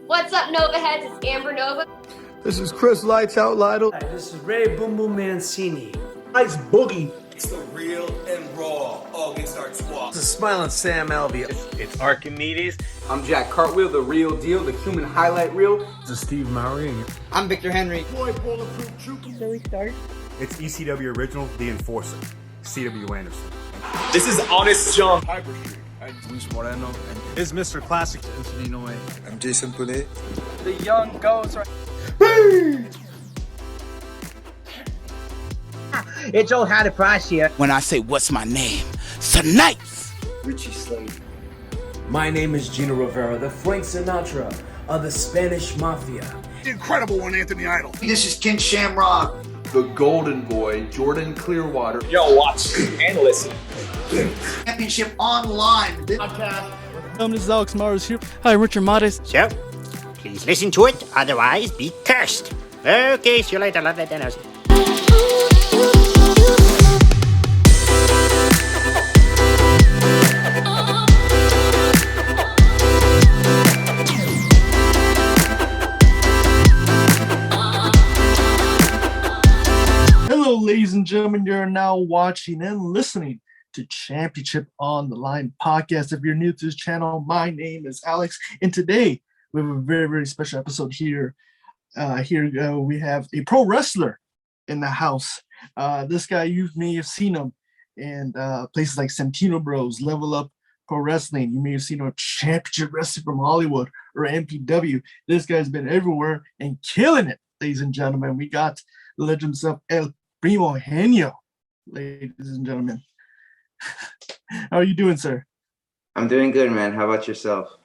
What's up, Nova Heads? It's Amber Nova. This is Chris Lights Out Lytle. Hi, this is Ray Boom Boom Mancini. Ice Boogie. It's the real and raw August Art Squad. This is Smiling Sam Alvey. It's Archimedes. I'm Jack Cartwheel, the real deal, the human highlight reel. This is Steve Mowry. I'm Victor Henry. Boy, Bulletproof Trooper. Zoe Stark. It's ECW Original, The Enforcer, CW Anderson. This is Honest John. Hyper Street. I'm Luis Moreno. And It's Mr. Classic. Antonino Way. I'm Jason Poulet. The young ghost. It's old Hattie Price here. When I say what's my name, tonight. Richie Slade. My name is Gino Rivera, the Frank Sinatra of the Spanish Mafia. The incredible one, Anthony Idol. This is Ken Shamrock. The Golden Boy, Jordan Clearwater. Yo, watch and listen. Championship online. This is Alex Mars here. Hi, Richard Mares. So, please listen to it, otherwise be cursed. Okay, see you later, love that dinners. Hello, ladies and gentlemen. You're now watching and listening to Championship on the Line podcast. If you're new to this channel, my name is Alex, and today we have a very, very special episode here. We have a pro wrestler in the house. This guy, you may have seen him in places like Santino Bros, Level Up Pro Wrestling. You may have seen him Championship Wrestling from Hollywood or MPW. This guy's been everywhere and killing it, ladies and gentlemen. We got the legend himself, El Primohenio, ladies and gentlemen. How are you doing, sir? I'm doing good, man. How about yourself?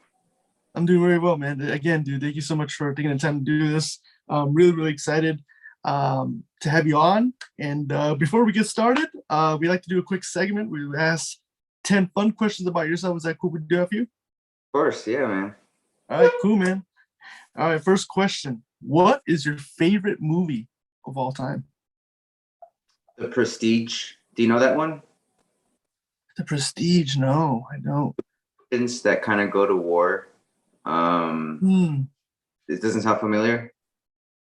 I'm doing very well, man. Again, dude, thank you so much for taking the time to do this. I'm really, really excited to have you on. And before we get started, we like to do a quick segment. We ask 10 fun questions about yourself. Is that cool? We do have you? Of course, yeah, man. All right, cool, man. All right, first question. What is your favorite movie of all time? The Prestige. Do you know that one? The Prestige. No, I don't. That kind of go to war. It doesn't sound familiar.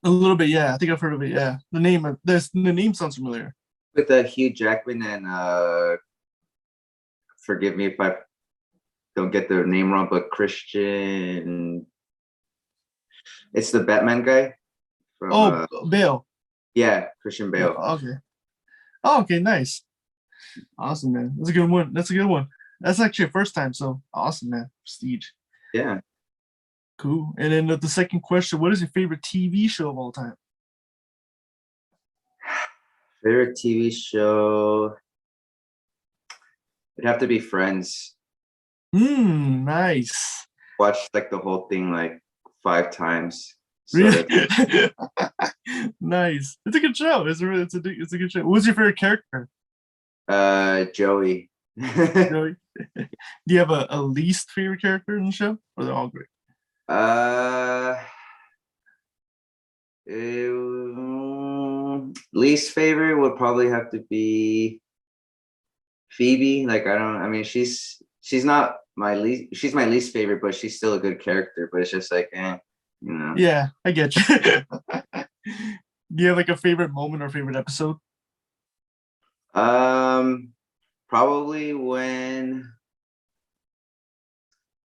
A little bit, yeah. I think I've heard of it. Yeah, the name sounds familiar. With Hugh Jackman and forgive me if I don't get the name wrong, but Christian. It's the Batman guy. From, Bale. Yeah, Christian Bale. Okay. Oh, okay, nice. Awesome, man. That's a good one. That's actually a first time, so awesome, man. Prestige. Yeah. Cool. And then the second question, what is your favorite TV show of all time? Favorite TV show? It'd have to be Friends. Nice. Watched like the whole thing like 5 times. So Really? Nice. It's a good show. It's a good show. What's your favorite character? Joey. Joey? Do you have a least favorite character in the show? Or they're all great? Least favorite would probably have to be Phoebe. She's not my least. She's my least favorite, but she's still a good character. But it's just like, you know. Yeah, I get you. Do you have like a favorite moment or favorite episode? Probably when,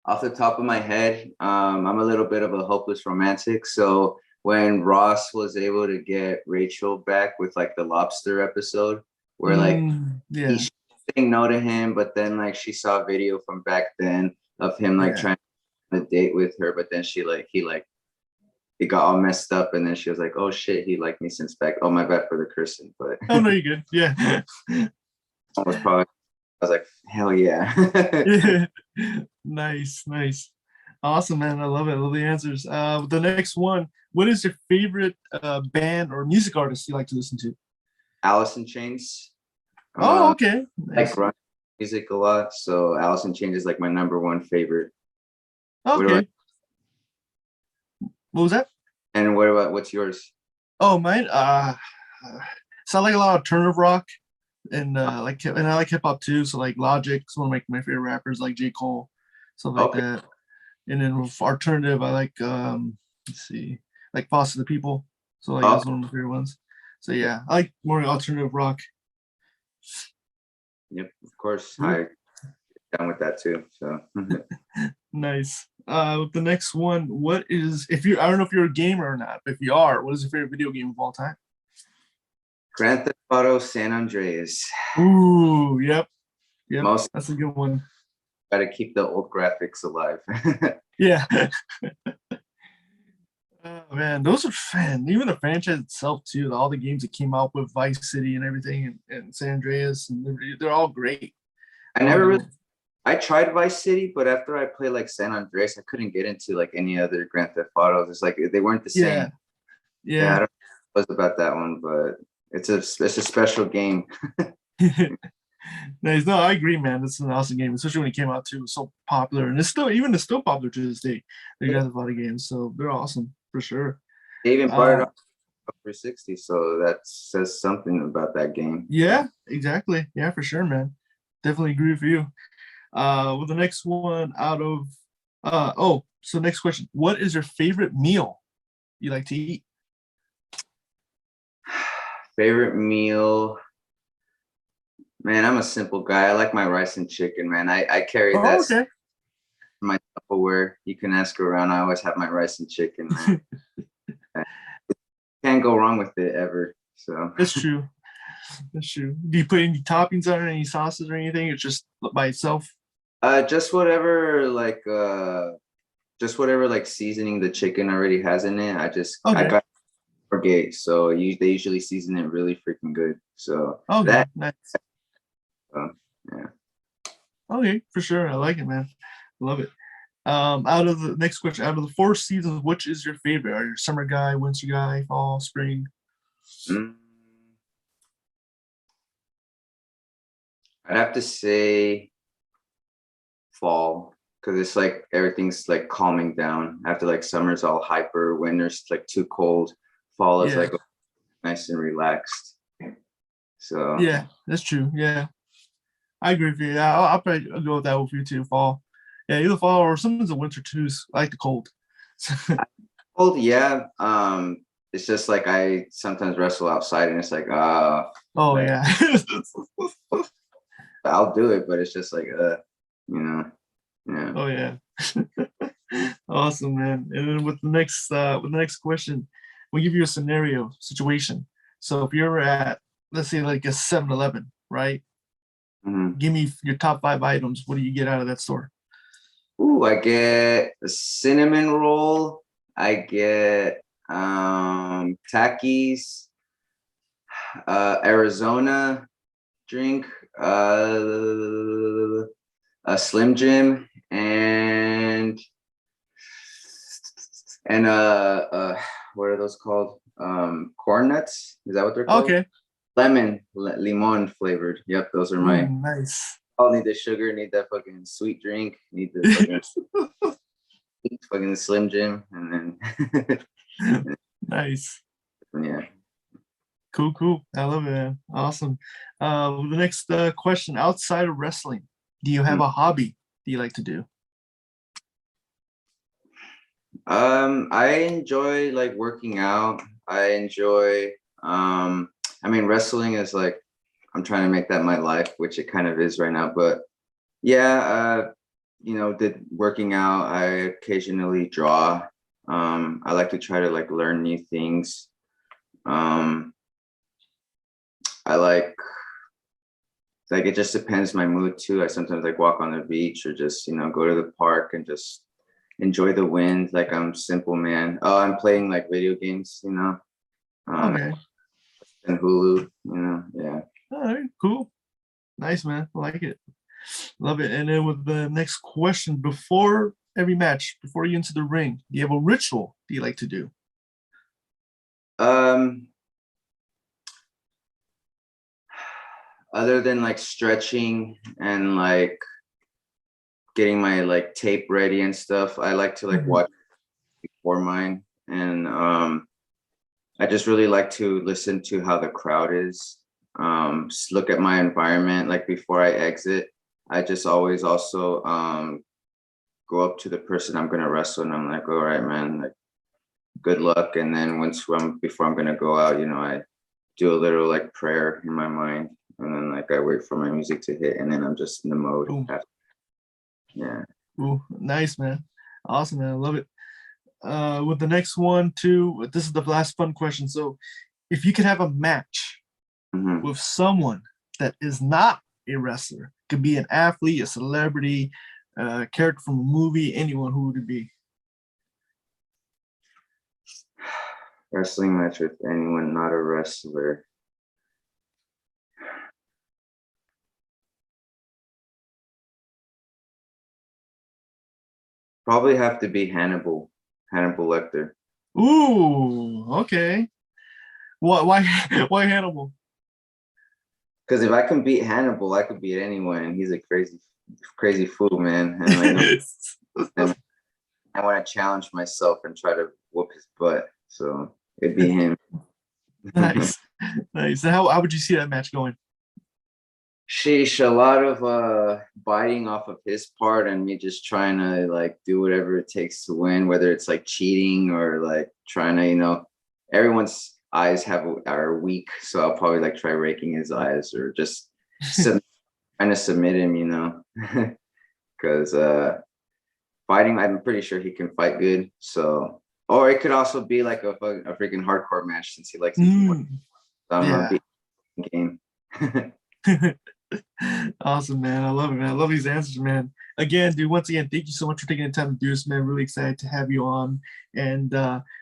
off the top of my head, I'm a little bit of a hopeless romantic. So when Ross was able to get Rachel back with like the lobster episode, where he's saying no to him, but then like she saw a video from back then of him trying to date with her, but then it got all messed up, and then she was like, "Oh shit, he liked me since back." Oh, my bad for the cursing, but Oh no, you're good. Yeah. I was like, hell yeah. Yeah. Nice. Awesome, man. I love it. I love the answers. The next one, what is your favorite band or music artist you like to listen to? Alice in Chains. Oh, okay. Nice. Like grunge music a lot, so Alice in Chains is like my number one favorite. Okay. What was that? And what's yours? Oh, mine. So I like a lot of alternative rock, and I like hip hop too. So like Logic, one of my favorite rappers, like J. Cole, stuff like that. And then with alternative, I like let's see, like Foster the People. So like that's one of my favorite ones. So yeah, I like more alternative rock. Yep, of course. I down with that too. So Nice. With the next one, what is I don't know if you're a gamer or not, but if you are, what is your favorite video game of all time? Grand Theft Auto San Andreas. Ooh, yep. That's a good one. Got to keep the old graphics alive. Yeah. Oh man, those are fun. Even the franchise itself too. All the games that came out with Vice City and everything, and San Andreas and Liberty, they're all great. I tried Vice City, but after I played like San Andreas, I couldn't get into like any other Grand Theft Autos. It's like they weren't the same. Yeah. I don't know about that one, but it's a special game. Nice. No, I agree, man. It's an awesome game, especially when it came out too. It was so popular, and it's still popular to this day. They got a lot of games, so they're awesome for sure. They even brought it up 360, so that says something about that game. Yeah, exactly. Yeah, for sure, man. Definitely agree with you. With the next one out of so next question. What is your favorite meal you like to eat? Favorite meal? Man, I'm a simple guy. I like my rice and chicken, man. I carry that. Okay. My Tupperware. You can ask around. I always have my rice and chicken, man. Can't go wrong with it ever. So That's true. That's true. Do you put any toppings on it, any sauces or anything? It's just by itself? Just whatever like seasoning the chicken already has in it. I got Gate, so they usually season it really freaking good. So nice. Yeah. Okay, for sure. I like it, man. Love it. Out of the next question, out of the 4 seasons, which is your favorite? Are you a summer guy, winter guy, fall, spring? I'd have to say fall, because it's like everything's like calming down. After like summer's all hyper, winter's like too cold, fall is like nice and relaxed. So yeah, that's true. Yeah, I agree with you. Yeah, I'll probably go with that with you too. Fall, yeah, either fall or sometimes the winter too. I like the cold. Cold, yeah. It's just like I sometimes wrestle outside, and it's like yeah. I'll do it, but it's just like yeah. Oh yeah. Awesome, man. And then with the next question, we'll give you a situation. So if you're at, let's say like a 7-Eleven, right? Mm-hmm. Give me your top 5 items. What do you get out of that store? Ooh, I get a cinnamon roll. I get Takis, Arizona drink, a Slim Jim, and what are those called? Corn nuts? Is that what they're called? Okay. Lemon flavored. Yep, those are my. Nice. I'll need the sugar, need that fucking sweet drink, need the fucking Slim Jim, and then nice. Yeah. Cool. I love it, man. Awesome. The next question: outside of wrestling, do you have a hobby that you like to do? I enjoy like working out. I enjoy wrestling is like, I'm trying to make that my life, which it kind of is right now. But yeah, working out, I occasionally draw. I like to try to like learn new things. I like it just depends my mood too. I sometimes like walk on the beach or just, go to the park and just enjoy the wind. Like I'm simple, man. Oh, I'm playing like video games, Okay. And Hulu, yeah. All right, cool. Nice, man. I like it. Love it. And then with the next question, before every match, before you into the ring, do you have a ritual that you like to do? Other than like stretching and like getting my like tape ready and stuff, I like to like watch before mine, and I just really like to listen to how the crowd is. Just look at my environment like before I exit. I just always also go up to the person I'm gonna wrestle, and I'm like, all right, man, like good luck. And then before I'm gonna go out, I do a little like prayer in my mind, and then like I wait for my music to hit, and then I'm just in the mode. Yeah. Ooh, nice, man. Awesome, man. I love it. With the next one too, this is the last fun question. So if you could have a match with someone that is not a wrestler, could be an athlete, a celebrity, character from a movie, anyone, who would it be? Wrestling match with anyone not a wrestler. Probably have to be Hannibal Lecter. Ooh, okay. Why Hannibal? Because if I can beat Hannibal, I could beat anyone. And he's a crazy fool, man. And like, I want to challenge myself and try to whoop his butt. So it'd be him. Nice. So how would you see that match going? Sheesh, a lot of biting off of his part and me just trying to like do whatever it takes to win, whether it's like cheating or like trying to, everyone's eyes are weak, so I'll probably like try raking his eyes or just trying to submit him, because fighting, I'm pretty sure he can fight good. So, or it could also be like a freaking hardcore match since he likes to game. Awesome, man. I love it, man. I love these answers, man. Again, dude, once again, thank you so much for taking the time to do this, man. Really excited to have you on. And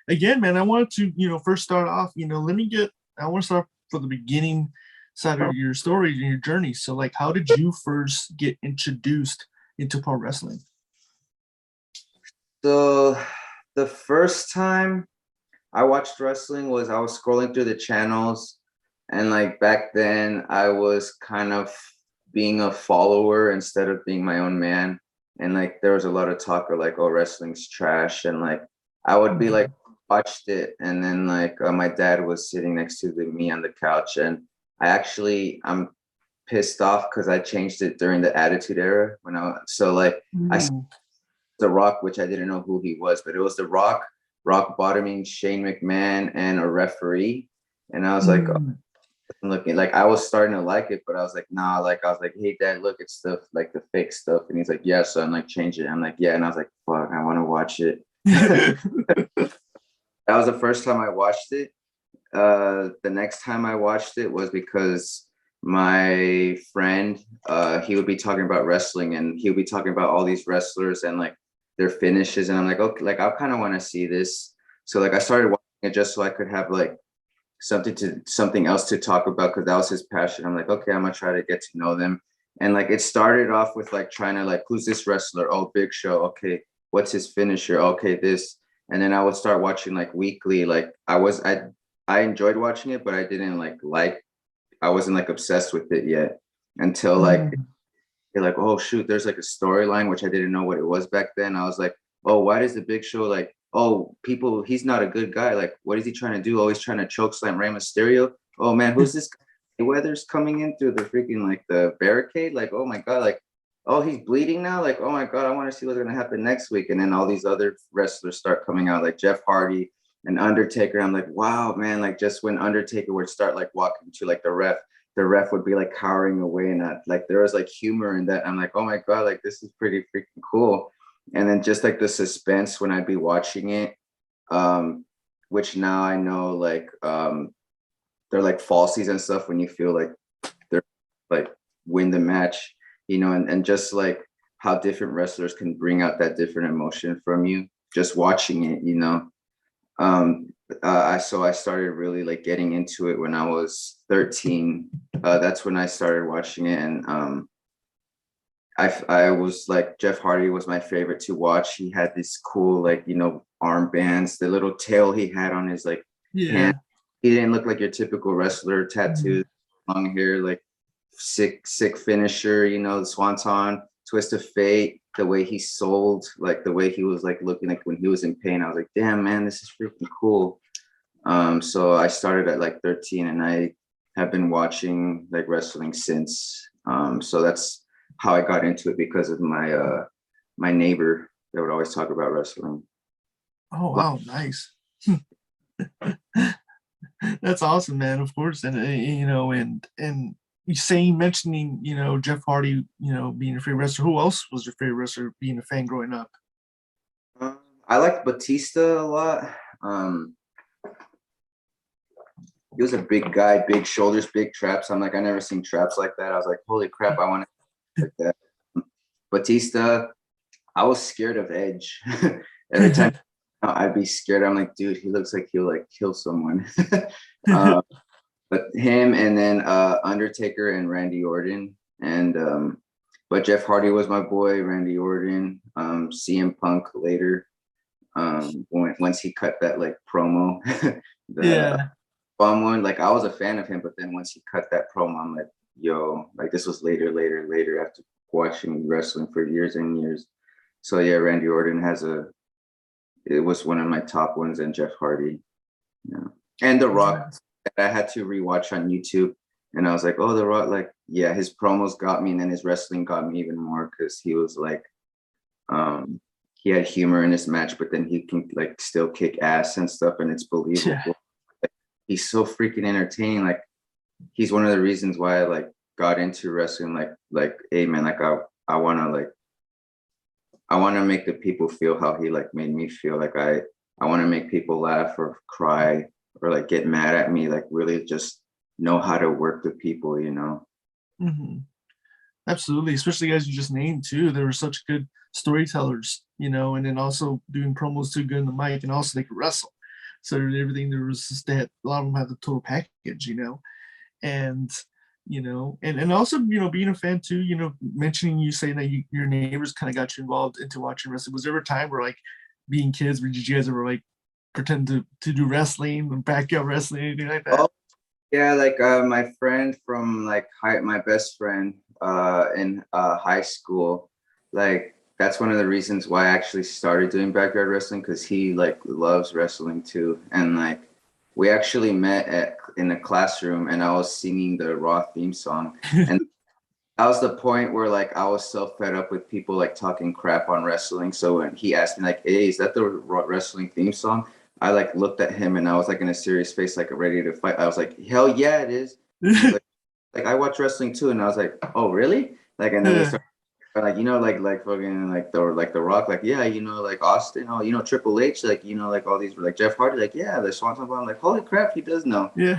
again, man, I wanted to, first start off, I want to start from the beginning side of your story and your journey. So, like, how did you first get introduced into pro wrestling? So, the first time I watched wrestling was I was scrolling through the channels. And like back then, I was kind of being a follower instead of being my own man. And like there was a lot of talk of like, oh, wrestling's trash. And like I would be like, watched it. And then like my dad was sitting next to me on the couch. And I'm pissed off because I changed it during the Attitude Era. I saw The Rock, which I didn't know who he was, but it was The Rock bottoming Shane McMahon and a referee. And I was like, looking like I was starting to like it, but I was like, nah, like I was like, hey dad, look at stuff like the fake stuff. And he's like, yeah, so I'm like, change it. I'm like, yeah. And I was like, fuck, I want to watch it. That was the first time I watched it. The next time I watched it was because my friend, he would be talking about wrestling and he would be talking about all these wrestlers and like their finishes. And I'm like, okay, like I kind of want to see this. So like I started watching it just so I could have like something else to talk about because that was his passion. I'm like, okay, I'm gonna try to get to know them. And like it started off with like trying to like, who's this wrestler? Oh, Big Show. Okay, what's his finisher? Okay, this. And then I would start watching like weekly. Like I enjoyed watching it, but I didn't I wasn't like obsessed with it yet until like you're like, oh shoot, there's like a storyline which I didn't know what it was back then. I was like, oh, why does the Big Show like, oh, he's not a good guy. Like, what is he trying to do? Oh, he's trying to choke slam Rey Mysterio. Oh man, who's this guy? Weather's coming in through the freaking like the barricade. Like, oh my God, like, oh, he's bleeding now. Like, oh my God, I want to see what's gonna happen next week. And then all these other wrestlers start coming out, like Jeff Hardy and Undertaker. I'm like, wow, man, like just when Undertaker would start like walking to like the ref would be like cowering away and like there was like humor in that. I'm like, oh my God, like this is pretty freaking cool. And then just like the suspense when I'd be watching it, which now I know like they're like falsies and stuff when you feel like they're like win the match, and just like how different wrestlers can bring out that different emotion from you just watching it, So I started really like getting into it when I was 13. That's when I started watching it. And I was like, Jeff Hardy was my favorite to watch. He had this cool, like, armbands, the little tail he had on his like hand. He didn't look like your typical wrestler, tattoos, long hair, like sick finisher, the swanton, twist of fate, the way he sold, like the way he was like looking like when he was in pain. I was like, damn man, this is freaking cool. So I started at like 13 and I have been watching like wrestling since. So that's how I got into it because of my my neighbor. They would always talk about wrestling. Oh wow, nice. That's awesome, man. Of course, and and you mentioning Jeff Hardy, being your favorite wrestler. Who else was your favorite wrestler? Being a fan growing up. I liked Batista a lot. He was a big guy, big shoulders, big traps. I never seen traps like that. I was like, holy crap, I want to like that. Batista, I was scared of Edge. Every time I'd be scared. I'm like, dude, he looks like he'll kill someone. But him, and then Undertaker and Randy Orton. And but Jeff Hardy was my boy, Randy Orton, CM Punk later. Once he cut that promo, fun one. I was a fan of him, but then once he cut that promo, I'm like, yo, this was later after watching wrestling for years and years. So yeah, Randy Orton it was one of my top ones, and Jeff Hardy, and The Rock. I had to rewatch on YouTube, and I was like, oh, The Rock, his promos got me, and then his wrestling got me even more because he was he had humor in his match, but then he can still kick ass and stuff, and it's believable. Yeah. He's so freaking entertaining. He's one of the reasons why I got into wrestling. Hey man, I want to make the people feel how he made me feel. I want to make people laugh or cry or get mad at me. Really just know how to work the people, Mm-hmm. Absolutely, especially guys you just named too. They were such good storytellers, and then also doing promos too good in the mic, and also they could wrestle. So everything there was just that a lot of them had the total package, and and also being a fan too. Mentioning you saying that your neighbors kind of got you involved into watching wrestling. Was there ever a time where being kids, where did you guys ever pretend to do wrestling, backyard wrestling, anything like that? Oh, yeah, my friend from my best friend in high school, that's one of the reasons why I actually started doing backyard wrestling, because he loves wrestling too. And we actually met in a classroom, and I was singing the Raw theme song. And that was the point where I was so fed up with people talking crap on wrestling. So when he asked me hey, is that the wrestling theme song? I looked at him, and I was in a serious face, ready to fight. I was like, hell yeah, it is. I watch wrestling too. And I was like, oh really? And then we started fucking the Rock, yeah, Austin, oh, Triple H, all these Jeff Hardy, yeah, the Swanton. I'm like, holy crap, he does know. Yeah.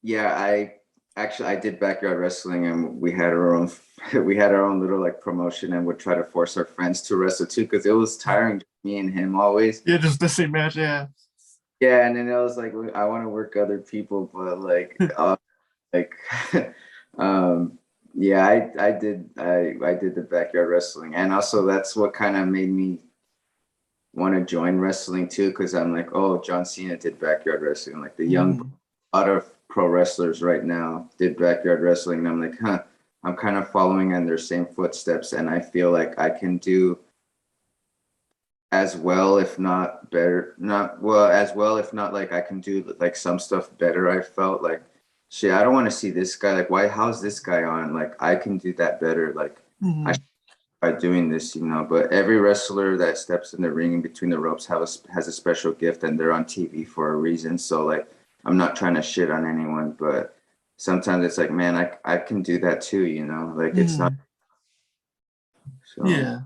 Yeah, I did backyard wrestling, and we had our own little promotion, and would try to force our friends to wrestle too, because it was tiring, just me and him always. Yeah, just the same match. Yeah. Yeah, and then it was I want to work other people, but yeah, I did the backyard wrestling, and also that's what kind of made me want to join wrestling too, because I'm oh, John Cena did backyard wrestling, the young lot of pro wrestlers right now did backyard wrestling, and I'm I'm kind of following in their same footsteps, and I feel I can do as well, if not better, if not I can do some stuff better. I felt shit, I don't want to see this guy, how's this guy on? I can do that better. I should try doing this, but every wrestler that steps in the ring in between the ropes has a special gift, and they're on TV for a reason. So I'm not trying to shit on anyone, but sometimes it's man, I can do that too, it's not. So. Yeah.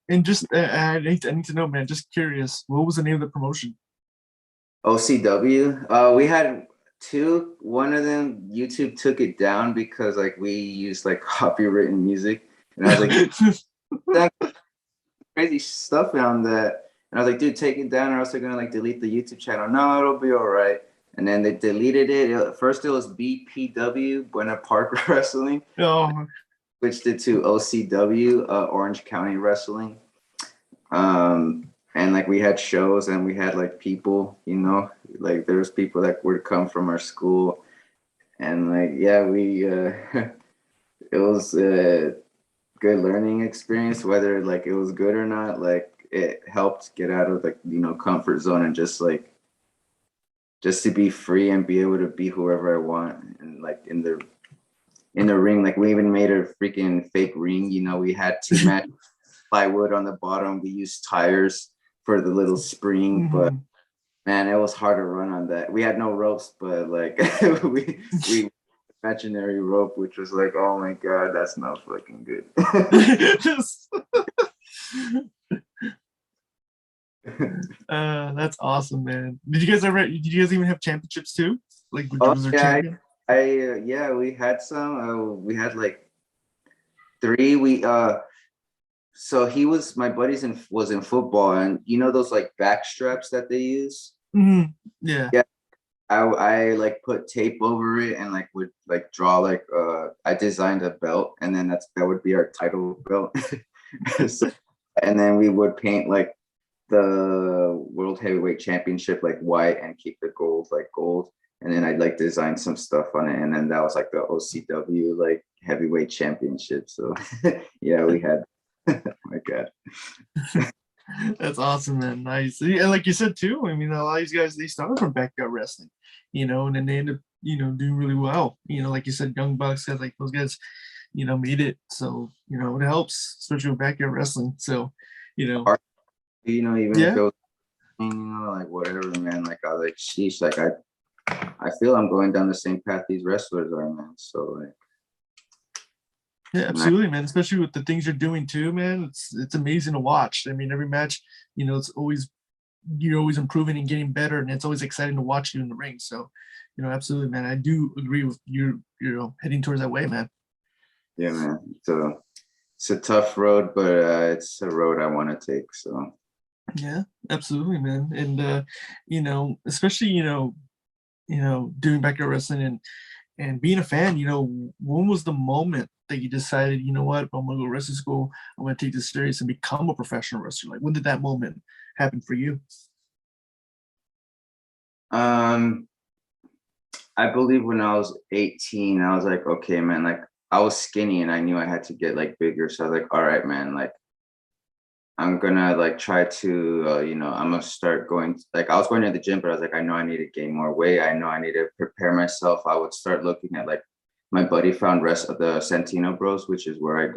And just I need to know, man, just curious, what was the name of the promotion? OCW. We had two. One of them, YouTube took it down because we used copywritten music, and I was that crazy stuff on that, and I was dude, take it down, or else they're gonna delete the YouTube channel. No, it'll be all right. And then they deleted it. First it was BPW, Buena Park Wrestling. Oh. Switched it to OCW, Orange County Wrestling. And we had shows, and we had people, there was people that would come from our school, and yeah, we it was a good learning experience, whether it was good or not. It helped get out of the comfort zone, and just to be free and be able to be whoever I want, and in the in the ring. Like we even made a freaking fake ring. You know, we had 2 match plywood on the bottom. We used tires for the little spring, but man, it was hard to run on that. We had no ropes, but like we imaginary rope, which was like, oh my god, that's not fucking good. That's awesome, man. Did you guys even have championships too? Like, was there yeah, champion? yeah, we had some. We had like 3. So my buddies was in football, and you know those like back straps that they use. Yeah. I like put tape over it and like would like draw like I designed a belt, and then that would be our title belt. So, and then we would paint like the World Heavyweight Championship like white and keep the gold like gold, and then I'd like design some stuff on it, and then that was like the OCW like heavyweight championship. So yeah, we had oh my god. That's awesome, man. Nice. And like you said too, I mean, a lot of these guys, they started from backyard wrestling, you know, and then they end up, you know, doing really well. You know, like you said, Young Bucks, guys like those guys, you know, made it. So, you know, it helps, especially with backyard wrestling. So, you know, even if it was, you know, like whatever, man. Like I was like, sheesh, like I feel I'm going down the same path these wrestlers are, man. So like, yeah, absolutely, man. Especially with the things you're doing too, man. It's amazing to watch. I mean, every match, you know, you're always improving and getting better, and it's always exciting to watch you in the ring. So, you know, absolutely, man. I do agree with you. You're heading towards that way, man. Yeah, man. It's a tough road, but it's a road I want to take. So. Yeah, absolutely, man. And you know, especially doing backyard wrestling and being a fan, you know, when was the moment that you decided, you know what, I'm gonna go to wrestling school, I'm gonna take this serious and become a professional wrestler? Like, when did that moment happen for you? I believe when I was 18, I was like, okay, man, like I was skinny and I knew I had to get like bigger. So I was like, all right, man, like I'm gonna like try to, you know, I'm gonna start going, like I was going to the gym, but I was like, I know I need to gain more weight. I know I need to prepare myself. I would start looking at like, my buddy found the Santino Bros, which is where I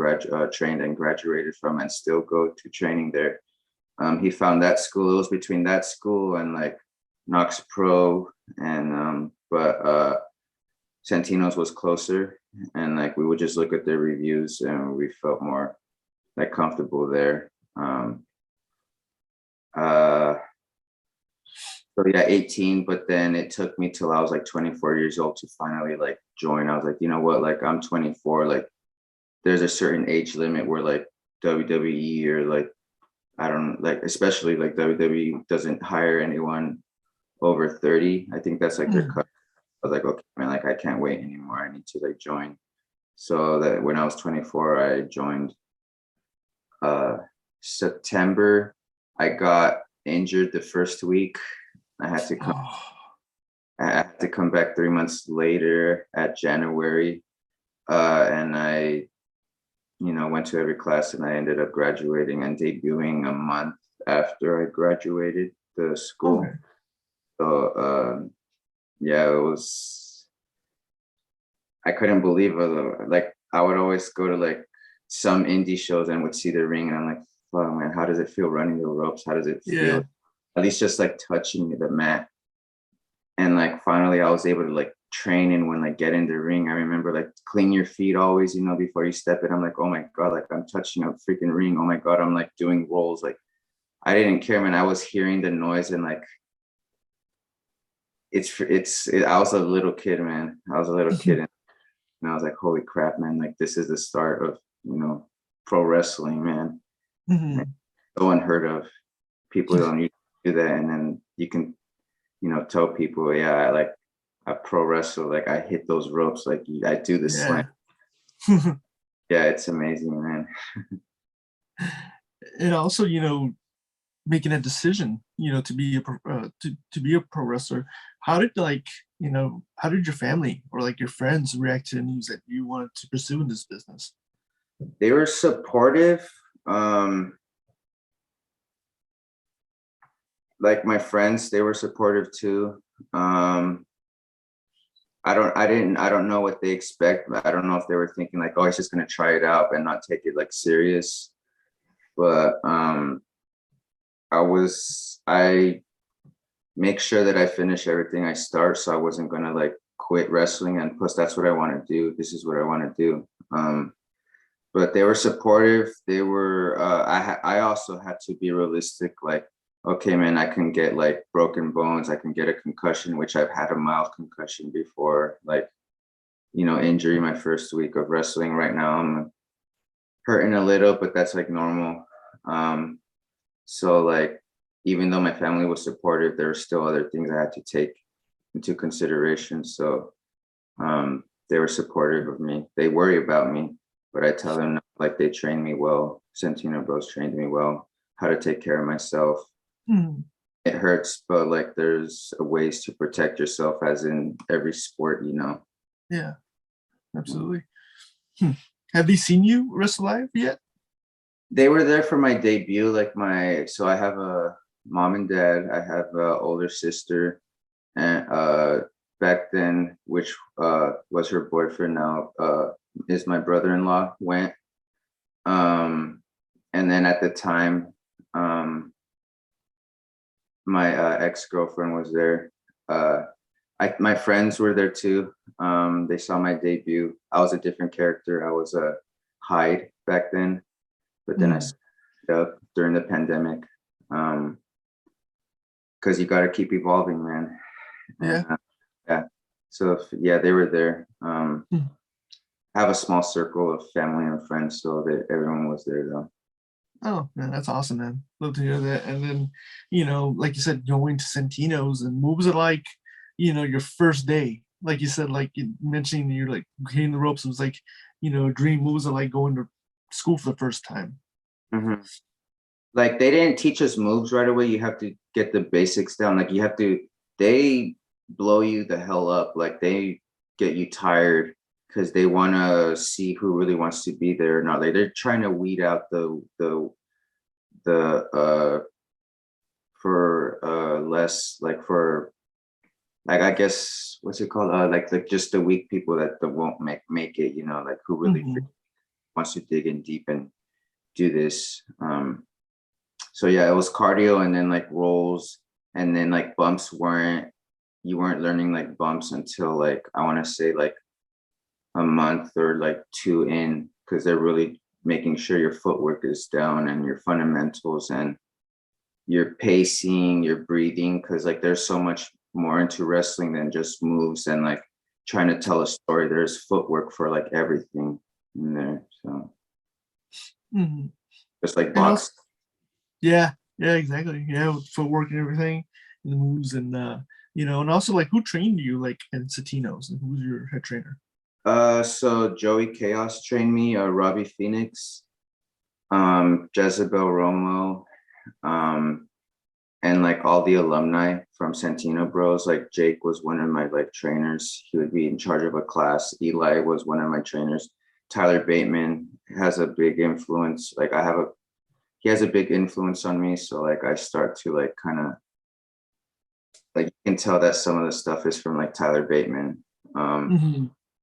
trained and graduated from and still go to training there. He found that school. It was between that school and like Knox Pro, and but Santino's was closer, and like we would just look at their reviews and we felt more like comfortable there. So yeah, 18, but then it took me till I was like 24 years old to finally like join. I was like, you know what, like I'm 24, like there's a certain age limit where like WWE or like, I don't like, especially like WWE doesn't hire anyone over 30. I think that's like their cut. I was like, okay, man, like I can't wait anymore. I need to like join. So that when I was 24, I joined. September, I got injured the first week. I had to come back 3 months later at January, and I, you know, went to every class, and I ended up graduating and debuting a month after I graduated the school. Okay. So yeah, it was, I couldn't believe it. Like I would always go to like some indie shows and would see the ring, and I'm like, oh man, how does it feel running the ropes? How does it feel? At least just like touching the mat. And like finally I was able to like train and when like get in the ring. I remember like clean your feet always, you know, before you step in. I'm like, oh my God, like I'm touching a freaking ring. Oh my God, I'm like doing rolls. Like I didn't care, man. I was hearing the noise and like I was a little kid, man. I was a little kid, and I was like, holy crap, man, like this is the start of, you know, pro wrestling, man. So unheard of. People don't usually do that, and then you can, you know, tell people, yeah, like I pro wrestle, like I hit those ropes, like I do the slam. Yeah, it's amazing, man. And also, you know, making a decision, you know, to be a pro wrestler. How did your family or like your friends react to the news that you wanted to pursue in this business? They were supportive. Like my friends, they were supportive too. I don't know what they expect. I don't know if they were thinking like, oh, he's just gonna try it out and not take it like serious. But I make sure that I finish everything I start, so I wasn't gonna like quit wrestling, and plus that's what I want to do. This is what I want to do. But they were supportive. They were I also had to be realistic, like, okay, man, I can get like broken bones, I can get a concussion, which I've had a mild concussion before, like, injury my first week of wrestling. Right now I'm hurting a little, but that's like normal. So like, even though my family was supportive, there were still other things I had to take into consideration. So they were supportive of me. They worry about me, but I tell them, like, they trained me well. Santino Bros trained me well, how to take care of myself. It hurts, but like, there's ways to protect yourself, as in every sport, Yeah, absolutely. Have they seen you wrestle live yet? They were there for my debut. So I have a mom and dad. I have an older sister, and back then, which was her boyfriend now, is my brother-in-law, went. And then at the time, my ex-girlfriend was there. My friends were there too. They saw my debut. I was a different character. I was a Hyde back then, but then I switched up during the pandemic, because you got to keep evolving, man. Yeah. Yeah. So they were there. I have a small circle of family and friends, so that everyone was there though. Oh man, that's awesome, man. Love to hear that. And then, like you said, going to Santino's, and what was it like, your first day? Like you said, like you mentioning you're like hitting the ropes. It was like, a dream. What was it like going to school for the first time? Like, they didn't teach us moves right away. You have to get the basics down. Like, they blow you the hell up. Like, they get you tired because they want to see who really wants to be there or not. Like, they're trying to weed out I guess, what's it called? Like just the weak people that won't make it, like, who really wants to dig in deep and do this. So yeah, it was cardio, and then like rolls, and then like bumps you weren't learning like bumps until like, I want to say like a month or like 2 in, because they're really making sure your footwork is down and your fundamentals and your pacing, your breathing, because like there's so much more into wrestling than just moves and like trying to tell a story. There's footwork for like everything in there. So just like box. Yeah, exactly. Yeah, with footwork and everything, and the moves, and and also like, who trained you like in Santino's, and who was your head trainer? So Joey Chaos trained me, Robbie Phoenix, Jezebel Romo, and like all the alumni from Santino Bros. Like Jake was one of my like trainers. He would be in charge of a class. Eli was one of my trainers. Tyler Bateman has a big influence. Like, he has a big influence on me. So like, I start to like kind of like, you can tell that some of the stuff is from like Tyler Bateman.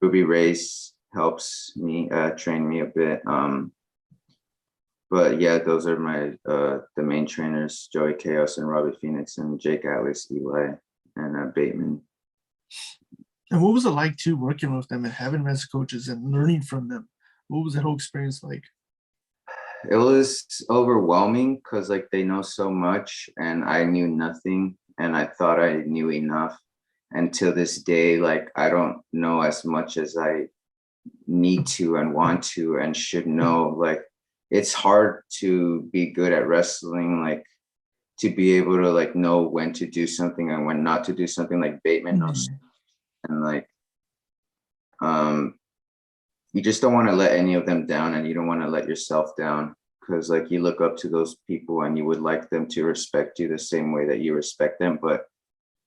Ruby Reyes helps me train me a bit. But yeah, those are my the main trainers: Joey Chaos and Robbie Phoenix and Jake Atlas, Eli, and Bateman. And what was it like too, working with them and having them as coaches and learning from them? What was that whole experience like? It was overwhelming because like, they know so much and I knew nothing, and I thought I knew enough. And to this day, like, I don't know as much as I need to and want to and should know. Like, it's hard to be good at wrestling, like, to be able to like know when to do something and when not to do something. Like, Bateman knows, and like, you just don't want to let any of them down, and you don't want to let yourself down, because like, you look up to those people and you would like them to respect you the same way that you respect them, but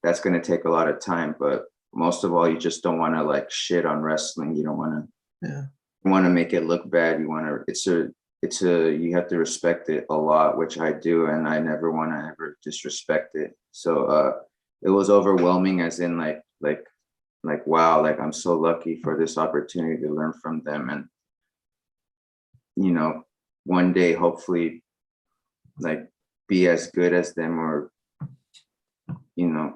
that's going to take a lot of time. But most of all, you just don't want to like shit on wrestling. You don't want to make it look bad. You want to, you have to respect it a lot, which I do, and I never want to ever disrespect it. So it was overwhelming, as in like like, wow, like I'm so lucky for this opportunity to learn from them, and one day hopefully like be as good as them, or yeah.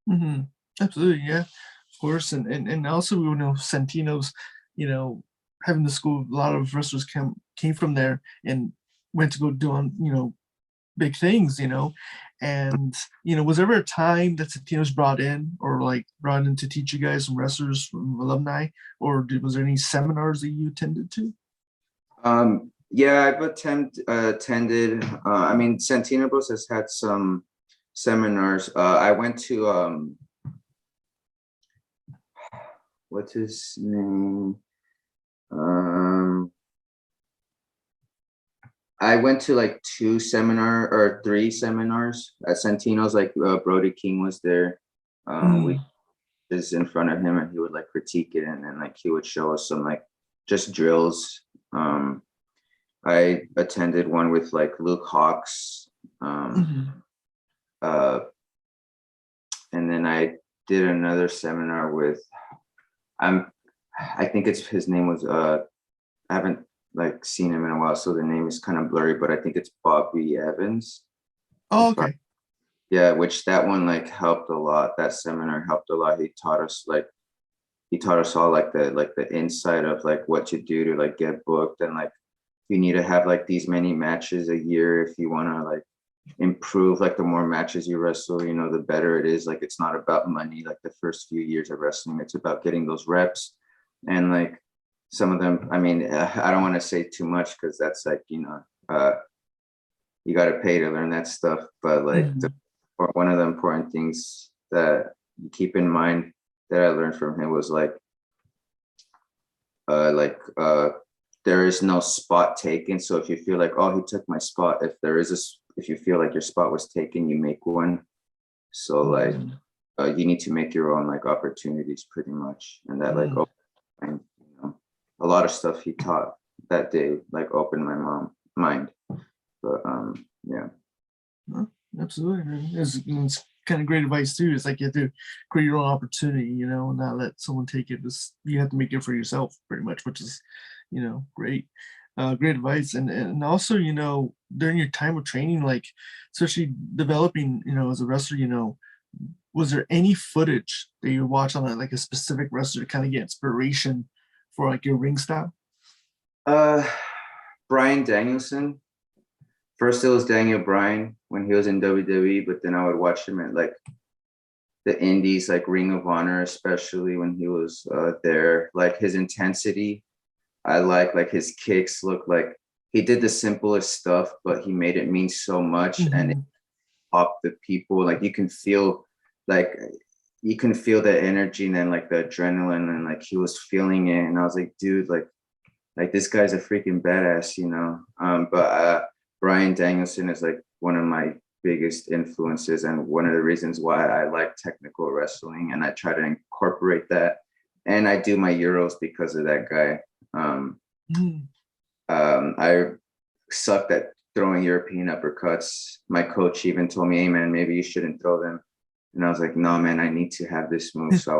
Mm-hmm. Absolutely, yeah, of course, and also Santino's, having the school, a lot of wrestlers came from there and went to go do on big things, and was there ever a time that Santino's brought in to teach you guys, some wrestlers from alumni, or was there any seminars that you attended to? Yeah, I've attended. I mean, Santino Bros has had some seminars. I went to what's his name? I went to like 3 seminars at Santino's. Like Brody King was there. We was in front of him, and he would like critique it, and then like he would show us some like just drills. I attended one with like Luke Hawks, and then I did another seminar with I think his name was I haven't like seen him in a while, so the name is kind of blurry, but I think it's Bobby Evans. Oh, okay. Yeah, which that one like helped a lot. That seminar helped a lot. He taught us all like the insight of like what to do to like get booked, and like you need to have like these many matches a year if you want to like improve. Like the more matches you wrestle, the better it is. Like it's not about money. Like the first few years of wrestling, it's about getting those reps. And like some of them, I mean, I don't want to say too much because that's like you got to pay to learn that stuff. But like one of the important things that you keep in mind that I learned from him was there is no spot taken. So if you feel like, oh, he took my spot, if you feel like your spot was taken, you make one. So like you need to make your own like opportunities pretty much. And that a lot of stuff he taught that day like opened my mind. But yeah. Absolutely, man. It's kind of great advice too. It's like you have to create your own opportunity, and not let someone take it. You have to make it for yourself pretty much, which is great. Great advice. And also, during your time of training, like especially developing, as a wrestler, was there any footage that you watch on like a specific wrestler to kind of get inspiration for like your ring style? Bryan Danielson. First it was Daniel Bryan when he was in WWE, but then I would watch him at like the indies, like Ring of Honor, especially when he was there. Like his intensity, I like his kicks look like he did the simplest stuff, but he made it mean so much, and it popped the people. Like you can feel the energy, and then like the adrenaline, and like he was feeling it, and I was like, dude, like this guy's a freaking badass, but Bryan Danielson is like one of my biggest influences, and one of the reasons why I like technical wrestling, and I try to incorporate that, and I do my Euros because of that guy. I sucked at throwing European uppercuts. My coach even told me, hey man, maybe you shouldn't throw them, and I was like, no man, I need to have this move. So I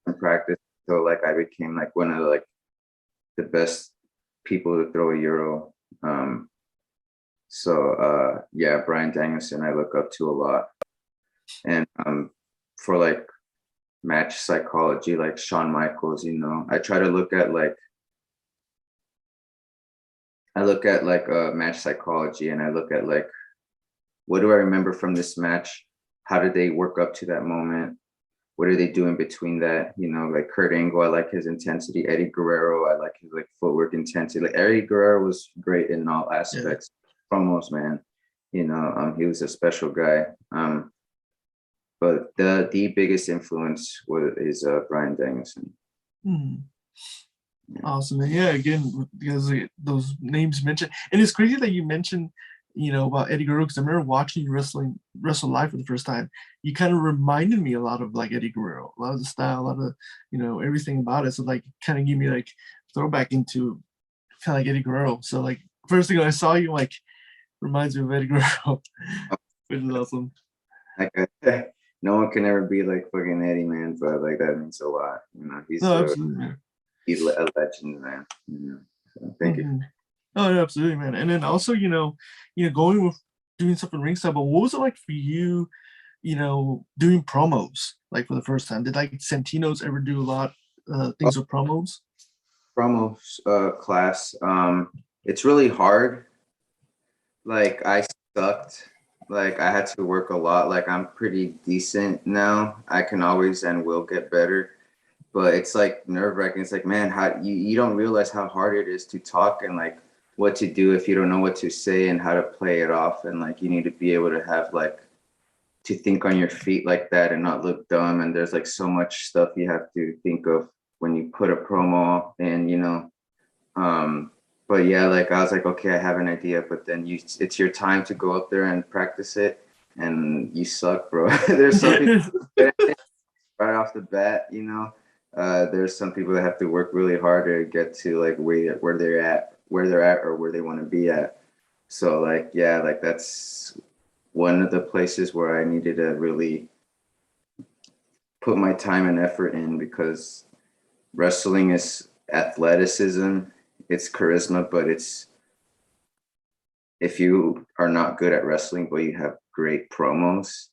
would practice, so like I became like one of like the best people to throw a Euro. Yeah, Bryan Danielson I look up to a lot. And for like match psychology, like Shawn Michaels, I try to look at match psychology, and I look at like, what do I remember from this match? How did they work up to that moment? What are they doing between that? Like Kurt Angle, I like his intensity. Eddie Guerrero, I like his like footwork intensity. Like Eddie Guerrero was great in all aspects. Promos, man. He was a special guy. But the biggest influence is Bryan Danielson. Awesome, man. Yeah, again, because those names mentioned, and it's crazy that you mentioned, about Eddie Guerrero, because I remember watching you wrestle live for the first time. You kind of reminded me a lot of like Eddie Guerrero, a lot of the style, a lot of everything about it. So like, kind of give me like throwback into kind of like Eddie Guerrero. So like, first thing I saw you, like, reminds me of Eddie Guerrero, which is awesome. no one can ever be like fucking Eddie, man. But like that means a lot. You know, he's he's a legend, man. You know, so thank you. Oh, yeah, absolutely, man. And then also, going with doing stuff in ringside. But what was it like for you? Doing promos like for the first time? Did like Santino's ever do a lot things with promos? Promos class. It's really hard. Like I sucked. Like I had to work a lot. Like I'm pretty decent now. I can always and will get better. But it's like nerve-wracking. It's like, man, how you don't realize how hard it is to talk and like what to do if you don't know what to say and how to play it off. And like you need to be able to have like to think on your feet like that and not look dumb. And there's like so much stuff you have to think of when you put a promo in, but yeah, like I was like, okay, I have an idea, but then it's your time to go up there and practice it, and you suck, bro. There's some people right off the bat, there's some people that have to work really hard to get to like where they're at or where they want to be at. So like, yeah, like that's one of the places where I needed to really put my time and effort in, because wrestling is athleticism, it's charisma, but if you are not good at wrestling but you have great promos,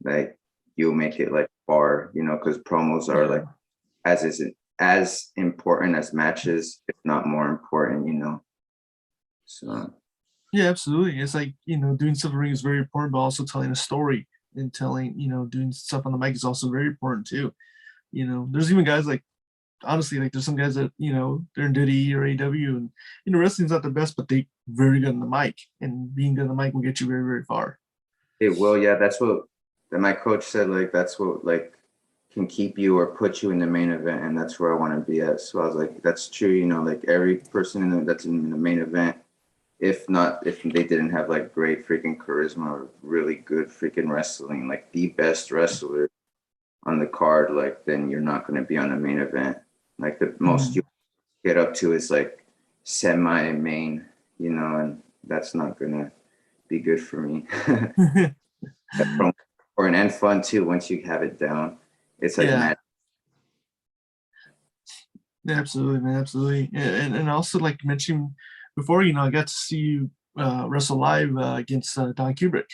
like you'll make it like far, because promos are like as important as matches, if not more important, so yeah, absolutely. It's like doing stuff in the ring is very important, but also telling a story and doing stuff on the mic is also very important too. There's even guys like, honestly, like there's some guys that they're in WWE or AEW, and wrestling's not the best, but they very good on the mic, and being good on the mic will get you very, very far. It will. Yeah, that's what my coach said. Like that's what like can keep you or put you in the main event, and that's where I want to be at. So I was like, that's true. Like every person that's in the main event, if they didn't have like great freaking charisma or really good freaking wrestling, like the best wrestler on the card, like then you're not going to be on the main event. Like the most you get up to is like semi-main, and that's not going to be good for me. And fun too once you have it down. It's like yeah, absolutely, man, absolutely. And also like you mentioned before, I got to see you wrestle live against Dom Kubrick,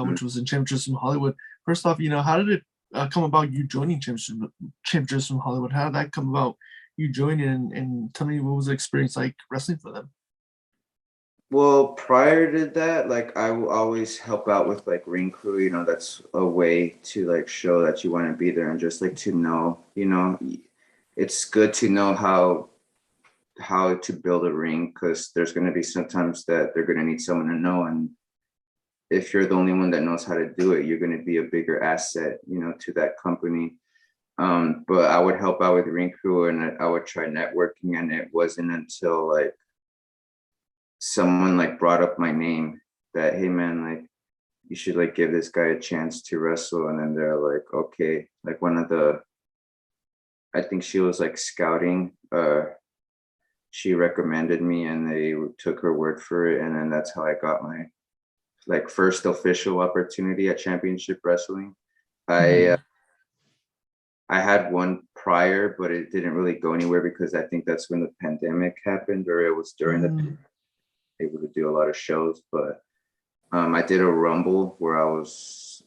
which was in Championships from Hollywood. First off, how did it come about you joining Championships from Hollywood? How did that come about, you joining, and tell me what was the experience like wrestling for them? Well, prior to that, like I will always help out with like ring crew, that's a way to like show that you want to be there and just like to know, it's good to know how to build a ring, because there's going to be sometimes that they're going to need someone to know, and if you're the only one that knows how to do it, you're going to be a bigger asset, to that company. But I would help out with ring crew, and I would try networking, and it wasn't until like someone like brought up my name that, hey man, like you should like give this guy a chance to wrestle. And then they're like, okay, like I think she was like scouting, she recommended me, and they took her word for it, and then that's how I got my like first official opportunity at Championship Wrestling. I had one prior, but it didn't really go anywhere, because I think that's when the pandemic happened, or it was during the able to do a lot of shows. But I did a Rumble where I was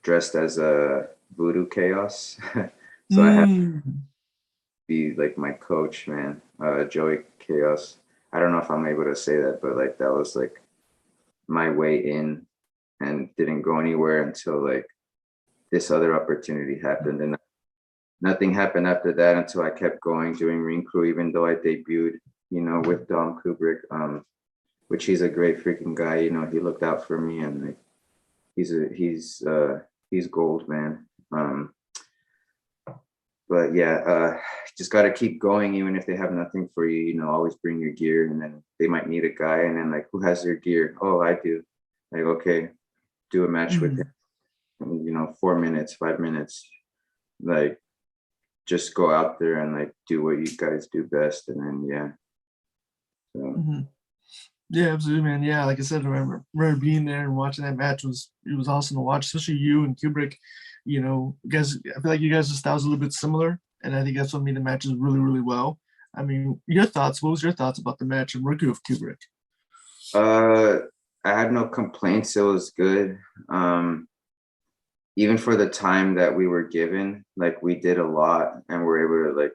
dressed as a Voodoo Chaos. So I had to be like my coach, man, Joey Chaos. I don't know if I'm able to say that, but like that was like my way in, and didn't go anywhere until like this other opportunity happened. And nothing happened after that until I kept going, doing ring crew, even though I debuted, with Dom Kubrick, which he's a great freaking guy. He looked out for me, and like he's gold, man. But yeah, just got to keep going, even if they have nothing for you. Always bring your gear, and then they might need a guy, and then like, who has their gear? Oh, I do. Like, okay, do a match with him. 4 minutes, 5 minutes, like just go out there and like do what you guys do best. And then yeah, so Yeah, absolutely, man. Yeah, like I said, I remember being there and watching that match. It was awesome to watch, especially you and Kubrick. You know, guys, I feel like you guys' styles a little bit similar, and I think that's what made the matches really, really well. I mean, your thoughts? What was your thoughts about the match and working with Kubrick? I had no complaints. It was good. Even for the time that we were given, like we did a lot, and we're able to like.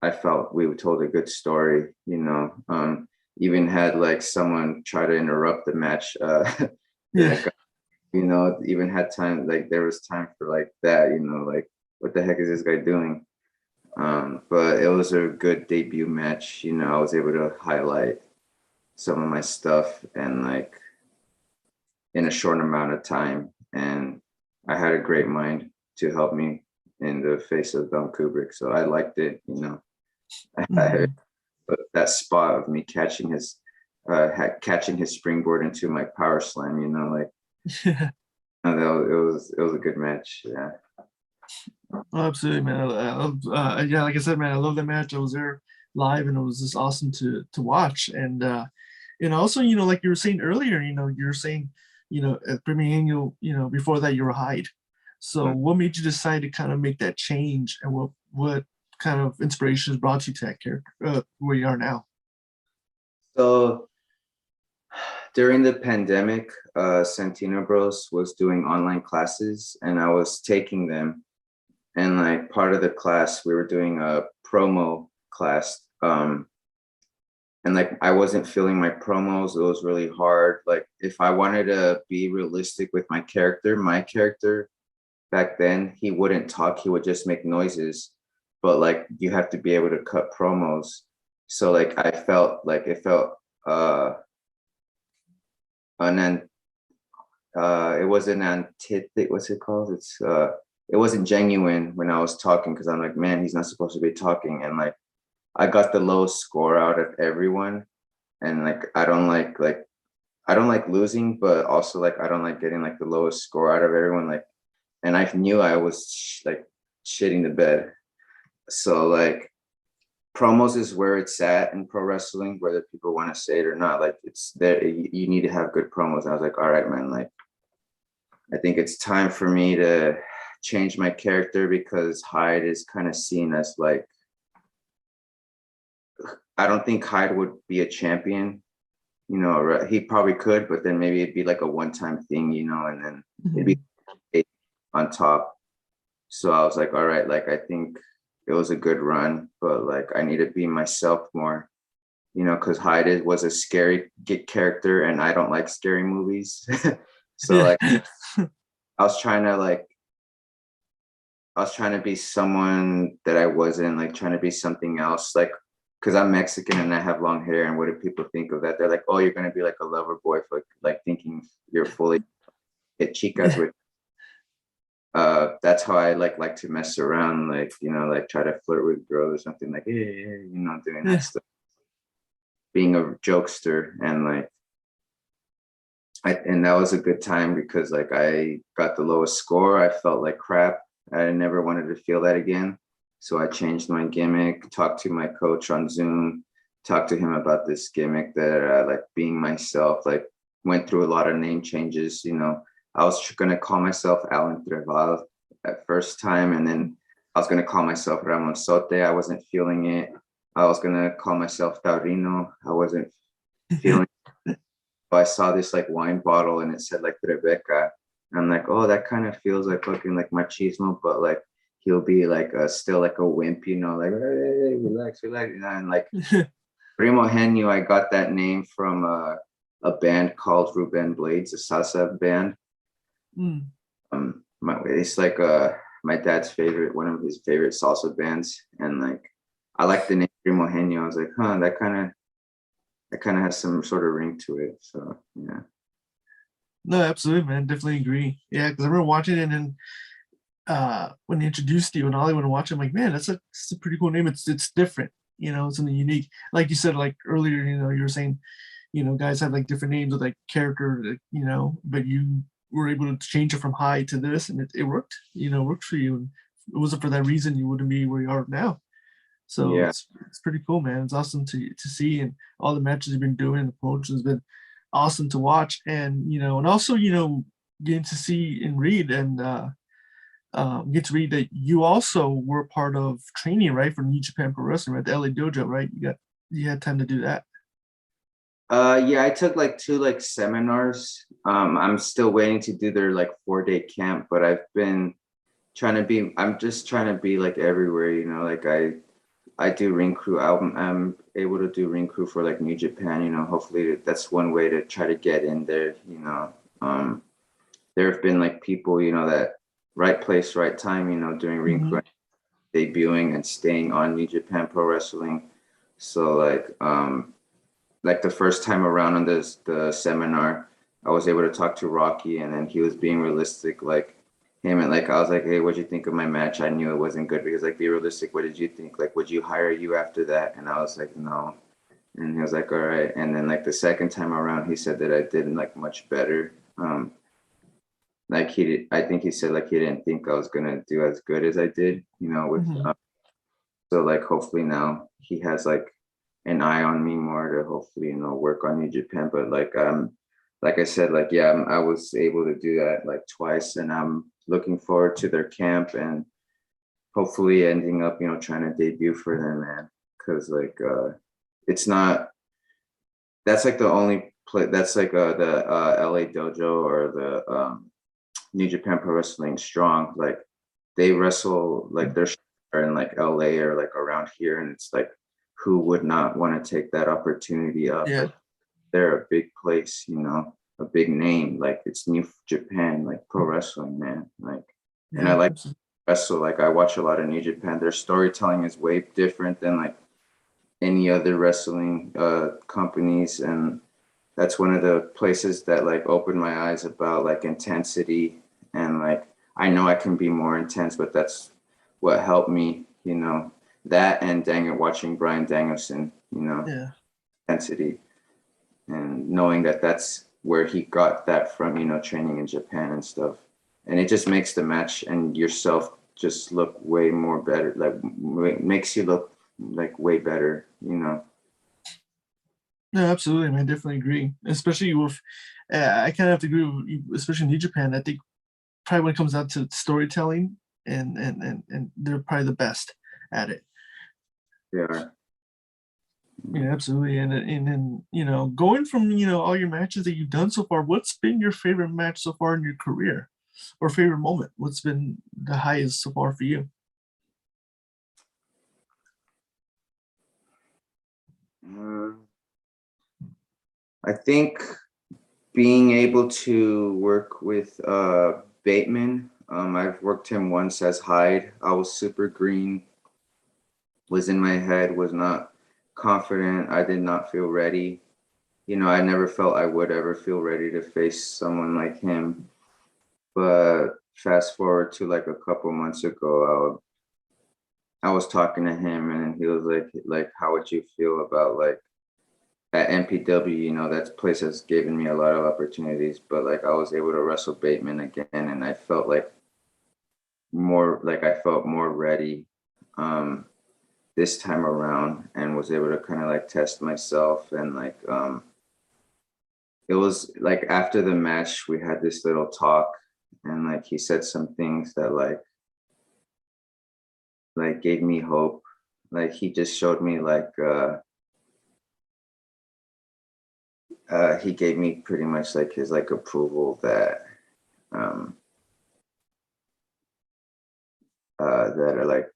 I felt we told a good story. You know, even had like someone try to interrupt the match. Yeah. You know, even had time, like there was time for like that, you know, like what the heck is this guy doing? But it was a good debut match. You know, I was able to highlight some of my stuff and like in a short amount of time. And I had a great mind to help me in the face of Dom Kubrick. So I liked it, you know. But that spot of me catching his springboard into my power slam, you know, like Yeah. it was a good match. Yeah. Oh, absolutely, man. Yeah, like I said, man, I love that match. I was there live, and it was just awesome to watch. And also, you know, like you were saying earlier, you know, you're saying, you know, at Primohenio, you know, before that you were Hyde. So, what made you decide to kind of make that change, and what kind of inspirations brought you to that character where you are now? So during the pandemic, Santino Bros was doing online classes, and I was taking them. And like part of the class, we were doing a promo class. And like I wasn't feeling my promos. It was really hard. Like if I wanted to be realistic with my character back then, he wouldn't talk. He would just make noises. But like you have to be able to cut promos. So like I felt like it felt it was an antithetical, what's it called? It wasn't genuine when I was talking, because I'm like, man, he's not supposed to be talking. And like I got the lowest score out of everyone. And like I don't like losing, but also like I don't like getting like the lowest score out of everyone. Like, and I knew I was like shitting the bed. So like promos is where it's at in pro wrestling, whether people want to say it or not. Like it's there, you need to have good promos. And I was like, all right, man, like I think it's time for me to change my character, because Hyde is kind of seen as like, I don't think Hyde would be a champion, you know. He probably could, but then maybe it'd be like a one-time thing, you know, and then it'd be on top. So I was like, all right, like I think it was a good run, but like I need to be myself more, you know, because Hyde was a scary character, and I don't like scary movies. So like I was trying to be someone that I wasn't, like trying to be something else, like because I'm Mexican and I have long hair, and what do people think of that? They're like, oh, you're gonna be like a lover boy, for like thinking you're fully hit chicas with. That's how I like to mess around, like, you know, like try to flirt with girls or something, like, hey, you know, doing that stuff, being a jokester. And like and that was a good time, because like I got the lowest score. I felt like crap. I never wanted to feel that again. So I changed my gimmick, talked to my coach on Zoom, talked to him about this gimmick that like being myself, like went through a lot of name changes. You know, I was going to call myself Alan Treval at first time, and then I was going to call myself Ramon Sote. I wasn't feeling it. I was going to call myself Taurino. I wasn't feeling it. I saw this like wine bottle and it said like Trebeca. And I'm like, oh, that kind of feels like fucking like machismo, but like he'll be like still like a wimp, you know, like, hey, relax, you know. And like Primohenio, I got that name from a band called Ruben Blades, a salsa band. It's like my dad's favorite, one of his favorite salsa bands, and like I like the name Primohenio. I was like, that kind of has some sort of ring to it. So yeah. No, absolutely, man. Definitely agree. Yeah, because I remember watching it, and when they introduced you and Ollie went to watch it, I'm like, man, that's a pretty cool name. It's different, you know, something unique. Like you said, like earlier, you know, you were saying, you know, guys have like different names with like character, you know, but you were able to change it from high to this, and it worked, you know, worked for you. And if it wasn't for that reason, you wouldn't be where you are now. So Yeah. it's pretty cool, man. It's awesome to see, and all the matches you've been doing, the promotion has been awesome to watch, and and also getting to see and read and get to read that you also were part of training, right, for New Japan Pro Wrestling, right, the LA Dojo, right? You had time to do that. Yeah, I took like 2 like seminars. I'm still waiting to do their like 4-day camp, but I'm just trying to be like everywhere, like I do ring crew. I'm able to do ring crew for like New Japan, hopefully that's one way to try to get in there, there have been like people, that right place, right time, doing ring crew, debuting and staying on New Japan Pro Wrestling. So like the first time around on the seminar, I was able to talk to Rocky, and then he was being realistic, like him, and like I was like, hey, what'd you think of my match? I knew it wasn't good, because like, be realistic, what did you think? Like, would you hire you after that? And I was like, no. And he was like, all right. And then like the second time around, he said that I did like much better. Like I think he said like he didn't think I was gonna do as good as I did, with so like hopefully now he has like an eye on me more to hopefully work on New Japan. But like I said, like I was able to do that like twice, and I'm looking forward to their camp and hopefully ending up trying to debut for them, man, because like it's not, that's like the only place, that's like the LA Dojo or the New Japan Pro Wrestling Strong, like they wrestle like they're in like LA or like around here, and it's like, who would not want to take that opportunity up? Yeah. Like, they're a big place, a big name, like it's New Japan, like pro wrestling, man. Like, Yeah, and I like wrestle, like I watch a lot of New Japan. Their storytelling is way different than like any other wrestling companies, and that's one of the places that like opened my eyes about like intensity, and like I know I can be more intense, but that's what helped me, that, and watching Bryan Danielson, intensity, and knowing that that's where he got that from, training in Japan and stuff. And it just makes the match and yourself just look way more better, like makes you look like way better, No, absolutely, man. Definitely agree. Especially with, I kind of have to agree with you, especially in New Japan. I think probably when it comes down to storytelling, and they're probably the best at it. They are. Yeah, absolutely. And then going from all your matches that you've done so far, what's been your favorite match so far in your career, or favorite moment? What's been the highest so far for you? I think being able to work with Bateman. I've worked him once as Hyde. I was super green, was in my head, was not confident. I did not feel ready. I never felt I would ever feel ready to face someone like him. But fast forward to like a couple months ago, I was talking to him, and he was like, how would you feel about like at MPW, that place has given me a lot of opportunities, but like I was able to wrestle Bateman again, and I felt like I felt more ready this time around, and was able to kind of like test myself. And like it was like after the match we had this little talk, and like he said some things that like gave me hope. Like he just showed me like he gave me pretty much like his like approval that that are like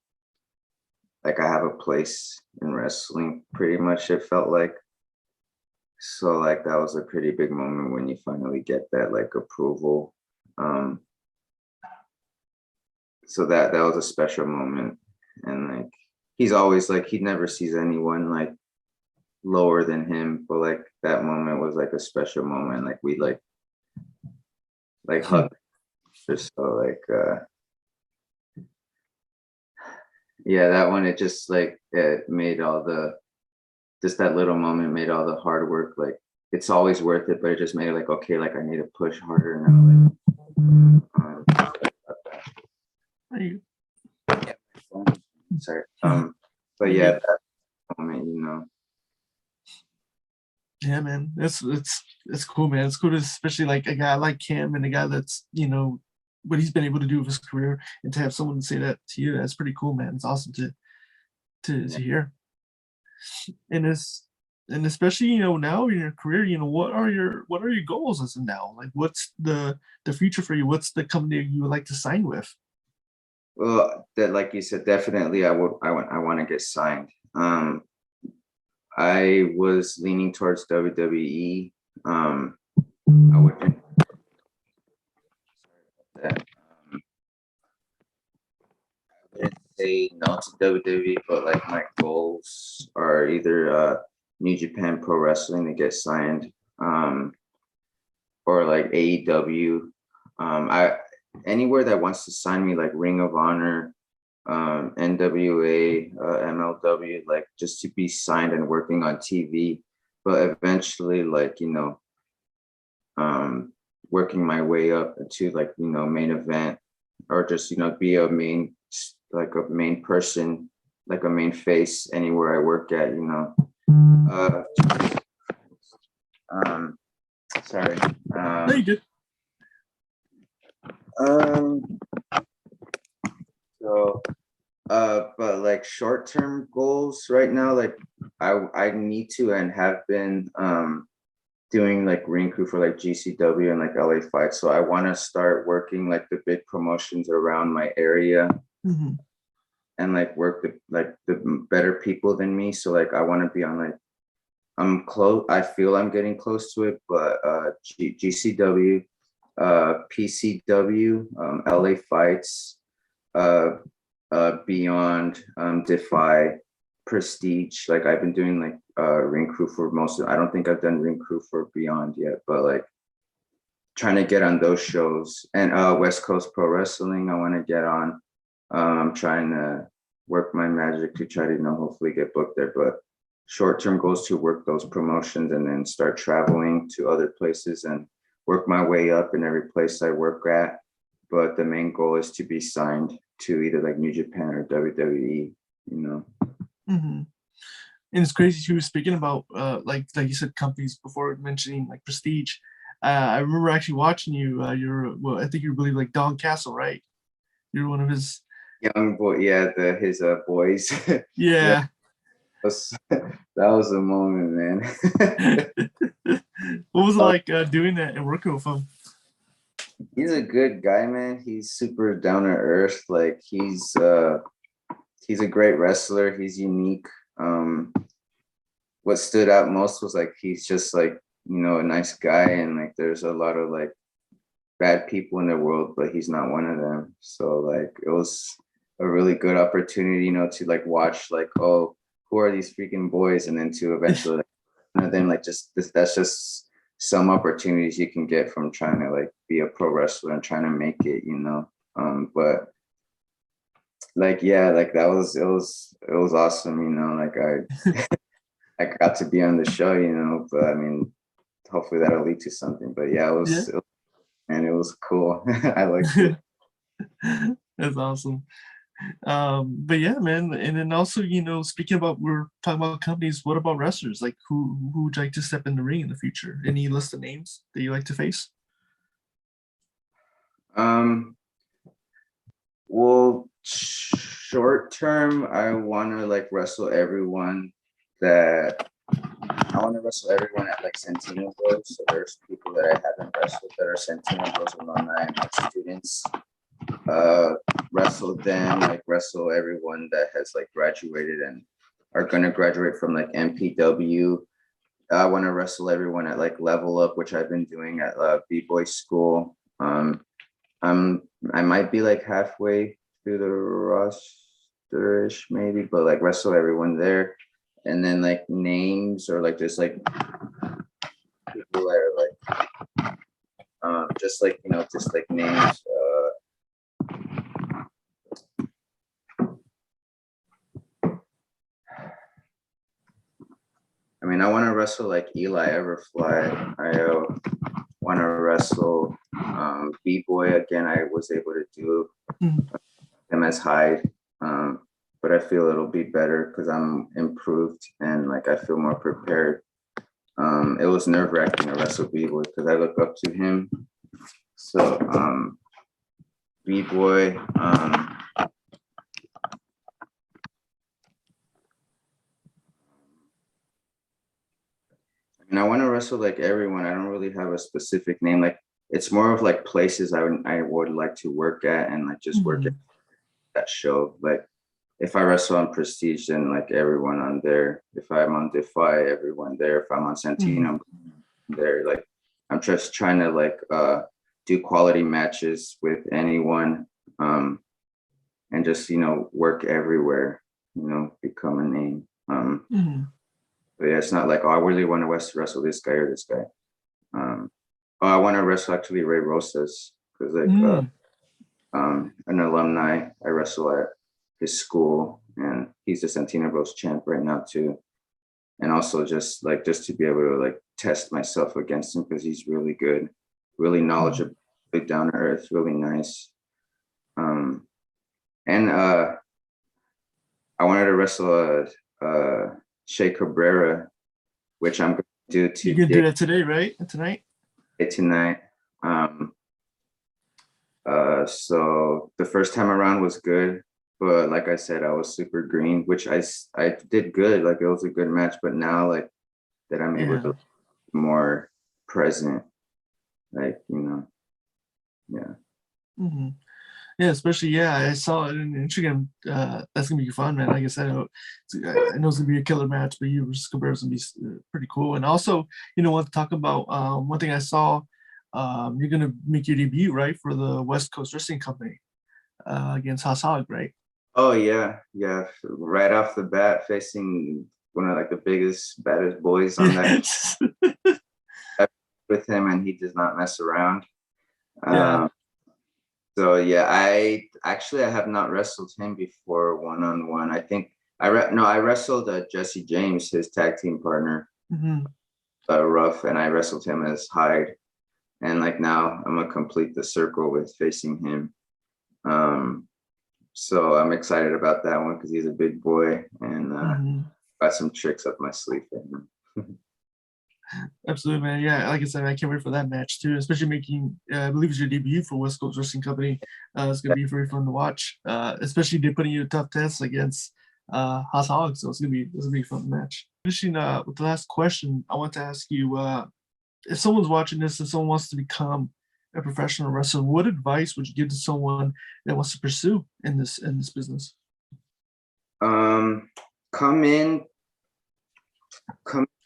I have a place in wrestling, pretty much, it felt like. So like that was a pretty big moment when you finally get that like approval. So that was a special moment. And like he's always like, he never sees anyone like lower than him, but like that moment was like a special moment. Like we like hugged, just so like yeah, that one, it just like it made all the, just that little moment made all the hard work, like it's always worth it, but it just made it like, okay, like I need to push harder now. Like, yeah, sorry. But yeah, that moment, you know. Yeah, man, it's cool, man. It's cool to, especially like a guy like him and a guy that's, you know, what he's been able to do with his career, and to have someone say that to you, that's pretty cool, man. It's awesome to hear. And it's, and especially, you know, now in your career, you know, what are your goals as of now? Like, what's the future for you? What's the company you would like to sign with? Well, that, like you said, definitely I want to get signed. I was leaning towards WWE. I would say no to WWE, but like my goals are either New Japan Pro Wrestling to get signed, or like AEW. I anywhere that wants to sign me, like Ring of Honor, NWA, MLW, like just to be signed and working on TV, but eventually, like, you know, working my way up to, like, you know, main event, or just, you know, be a main, like a main person, like a main face anywhere I work at, you know. Sorry. No, you good. So, but like short-term goals right now, like I need to and have been doing like ring crew for like GCW and like LA Fights. So I want to start working like the big promotions around my area, and like work the better people than me. So like I want to be on, like, I'm close. I feel I'm getting close to it, but GCW, PCW, LA Fights, Beyond, Defy, Prestige. Like I've been doing like ring crew for most of. I don't think I've done ring crew for Beyond yet, but like trying to get on those shows. And West Coast Pro Wrestling, I want to get on. I'm trying to work my magic to try to, you know, hopefully get booked there. But short-term goals to work those promotions and then start traveling to other places and work my way up in every place I work at. But the main goal is to be signed to either like New Japan or WWE, you know. And it's crazy too, speaking about like you said, companies before mentioning like Prestige. I remember actually watching you. You're, well, I think you believe like Don Castle, right? You're one of his young boy, yeah, his boys. Yeah. That was a moment, man. What was it like doing that and working with him? He's a good guy, man. He's super down to earth. Like he's a great wrestler. He's unique. What stood out most was like he's just like, you know, a nice guy, and like there's a lot of like bad people in the world, but he's not one of them. So like it was a really good opportunity, you know, to like watch like, oh, who are these freaking boys, and then to eventually, and then like just this, that's just some opportunities you can get from trying to like be a pro wrestler and trying to make it, you know. But like, yeah, like that was, it was awesome, you know. Like I got to be on the show, you know. But I mean, hopefully that'll lead to something. But yeah, it was cool. I liked it. That's awesome. But yeah, man. And then also, you know, speaking about, we're talking about companies, what about wrestlers? Like who would you like to step in the ring in the future? Any list of names that you like to face? Well, short term, I want to like wrestle everyone at like Santino Bros. So there's people that I haven't wrestled that are Santino Bros alumni and like students. Wrestle them, like wrestle everyone that has like graduated and are gonna graduate from like MPW. I want to wrestle everyone at like Level Up, which I've been doing at B-Boy School. I might be like halfway through the roster-ish maybe, but like wrestle everyone there. And then like names, or like just like people that are like just like, you know, just like names. I mean, I want to wrestle like Eli Everfly. I want to wrestle B-Boy again. I was able to do him as Hyde. but I feel it'll be better because I'm improved and like I feel more prepared. It was nerve-wracking to wrestle B-Boy because I look up to him. So B-Boy, and I want to wrestle like everyone. I don't really have a specific name. Like it's more of like places I would like to work at and like just work at that show. Like if I wrestle on Prestige, then like everyone on there. If I'm on Defy, everyone there. If I'm on Santino, there. Like I'm just trying to like do quality matches with anyone, and just work everywhere. Become a name. But yeah, it's not like, oh, I really want to wrestle this guy or this guy. I want to wrestle actually Ray Rosas because like an alumni. I wrestle at his school, and he's the Santino Bros champ right now too. And also just to be able to like test myself against him because he's really good, really knowledgeable, big down to earth, really nice. And I wanted to wrestle Shea Cabrera, which I'm going to do today. You can do that today, right? Tonight? Tonight. So the first time around was good, but like I said, I was super green, which I did good. Like it was a good match, but now like that I'm able to be more present, like yeah. Yeah, especially I saw it in Instagram. That's gonna be fun, man. Like I said, I know it's gonna be a killer match, but you versus Cabrera is gonna be pretty cool. And also, want to talk about one thing I saw. You're gonna make your debut, right, for the Westcoast Wrestling Company against Hoss Hogg, right? Oh yeah. Right off the bat, facing one of like the biggest, baddest boys on that with him, and he does not mess around. So yeah, I have not wrestled him before one-on-one. I think I wrestled Jesse James, his tag team partner, Ruff, and I wrestled him as Hyde. And like now I'm gonna complete the circle with facing him. So I'm excited about that one because he's a big boy and got some tricks up my sleeve for him. Absolutely, man. Yeah, like I said, I can't wait for that match too, especially making, I believe it's your debut for West Coast Wrestling Company. It's going to be very fun to watch, especially they're putting you a tough test against Hoss Hogg, so it's going to be a fun match. Finishing with the last question, I want to ask you, if someone's watching this and someone wants to become a professional wrestler, what advice would you give to someone that wants to pursue in this business? Come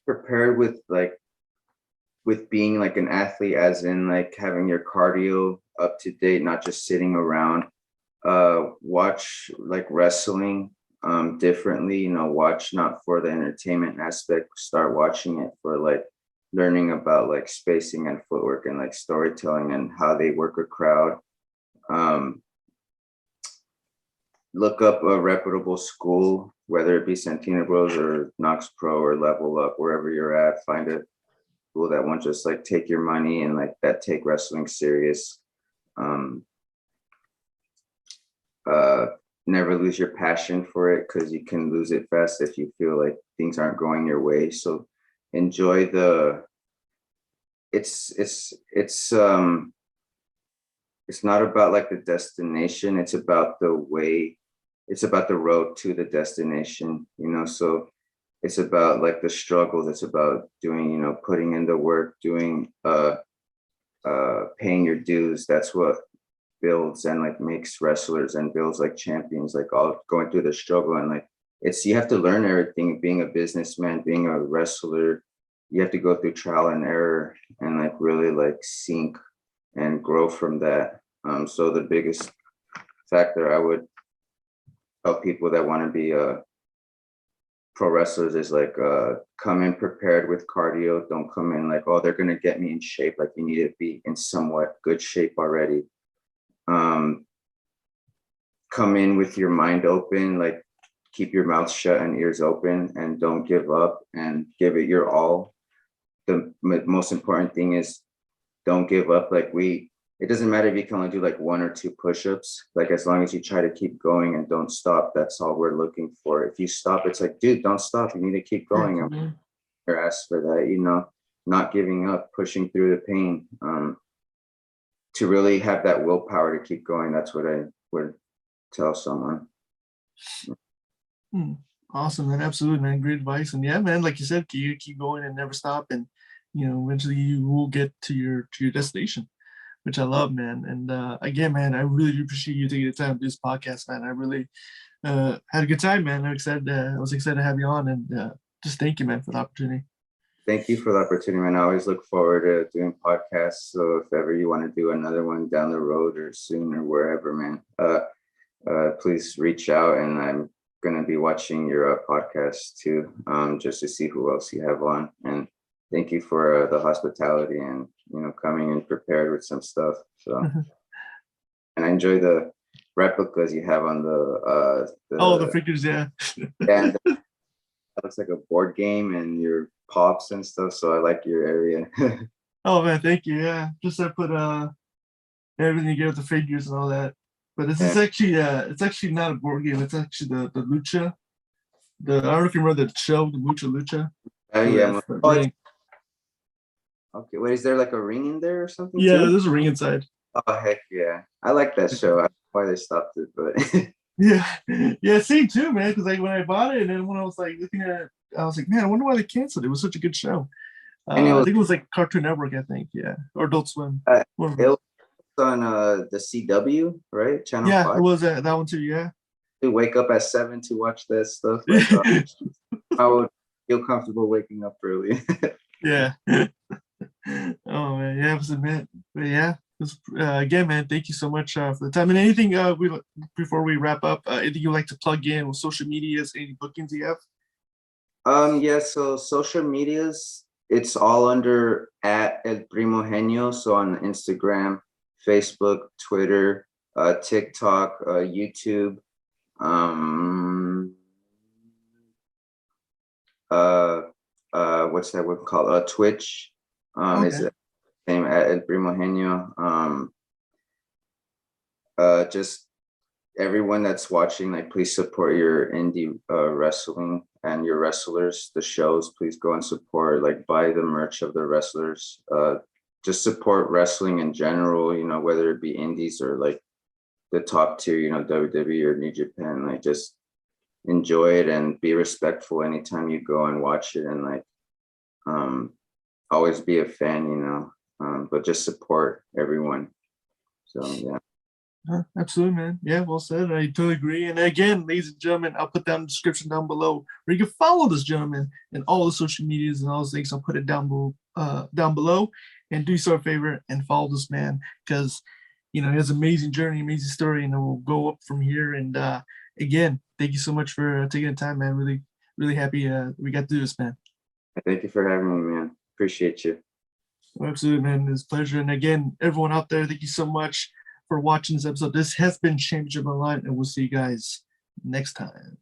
prepared with being like an athlete, as in like having your cardio up to date, not just sitting around. Watch like wrestling differently, watch not for the entertainment aspect, start watching it for like learning about like spacing and footwork and like storytelling and how they work a crowd. Look up a reputable school, whether it be Santino Bros or Knox Pro or Level Up, wherever you're at. Find a school that won't just like take your money and like that take wrestling serious. Never lose your passion for it because you can lose it fast if you feel like things aren't going your way. So enjoy it's not about like the destination, it's about the way, it's about the road to the destination, so it's about like the struggles, it's about doing, putting in the work, doing paying your dues. That's what builds and like makes wrestlers and builds like champions, like all going through the struggle. And like you have to learn everything, being a businessman, being a wrestler. You have to go through trial and error and like really like sink and grow from that. So the biggest factor I would tell people that want to be pro wrestlers is like come in prepared with cardio. Don't come in like, oh, they're gonna get me in shape. Like you need to be in somewhat good shape already. Come in with your mind open, like keep your mouth shut and ears open, and don't give up and give it your all. The most important thing is don't give up. Like we it doesn't matter if you can only do like 1 or 2 push-ups. Like as long as you try to keep going and don't stop, that's all we're looking for. If you stop, it's like, dude, don't stop. You need to keep going. Mm-hmm. You're asked for that, you know, not giving up, pushing through the pain. To really have that willpower to keep going. That's what I would tell someone. Awesome, man. Absolutely, man. Great advice. And yeah, man, like you said, you keep going and never stop. And, you know, eventually you will get to your destination, which I love, man. And again, man, I really do appreciate you taking the time to do this podcast, man. I really had a good time, man. I was excited to have you on, and just thank you, man, for the opportunity. Thank you for the opportunity, man. I always look forward to doing podcasts. So if ever you want to do another one down the road or soon or wherever, man, please reach out. And I'm going to be watching your podcast too, just to see who else you have on. And thank you for the hospitality and, you know, coming in prepared with some stuff. So, and I enjoy the replicas you have on the figures, yeah. And it looks like a board game and your pops and stuff, so I like your area. Oh man, thank you. Yeah, just I put everything together, the figures and all that. But this is actually not a board game. It's actually the lucha. I don't know if you remember the show, the Lucha. Yeah. Okay, wait, is there like a ring in there or something? Yeah, too? there's a ring inside. Oh heck yeah, I like that show. I don't know why they stopped it, but yeah, same too, man. Because like when I bought it, and then when I was like looking at it, I was like, man, I wonder why they canceled it. It was such a good show. I think it was like Cartoon Network, I think, yeah, or Adult Swim. It was on the CW, right? Channel 5. It was that one too. Yeah. To wake up at 7 to watch that stuff. Like, I would feel comfortable waking up early. Yeah. Oh man, yeah, it was a man. But yeah. Again, man, thank you so much for the time. And anything before we wrap up, anything you'd like to plug in with social medias, any bookings you have? Yeah, so social medias, it's all under at El Primohenio. So on Instagram, Facebook, Twitter, TikTok, YouTube, what's that word called? Twitch. Is the same at El Primohenio. Just everyone that's watching, like, please support your indie wrestling and your wrestlers, the shows. Please go and support, like, buy the merch of the wrestlers. Just support wrestling in general, you know, whether it be indies or like the top tier, you know, WWE or New Japan. Like, just enjoy it and be respectful anytime you go and watch it, and like always be a fan, you know, but just support everyone. So yeah. Absolutely, man. Yeah, well said. I totally agree. And again, ladies and gentlemen, I'll put down the description down below where you can follow this gentleman and all the social medias and all those things. I'll put it down below. And do yourself a favor and follow this man, because, you know, he has an amazing journey, amazing story, and it will go up from here. And again, thank you so much for taking the time, man. Really, really happy we got to do this, man. Thank you for having me, man. Appreciate you. Absolutely, man. It's a pleasure. And again, everyone out there, thank you so much for watching this episode. This has been Championship Online, and we'll see you guys next time.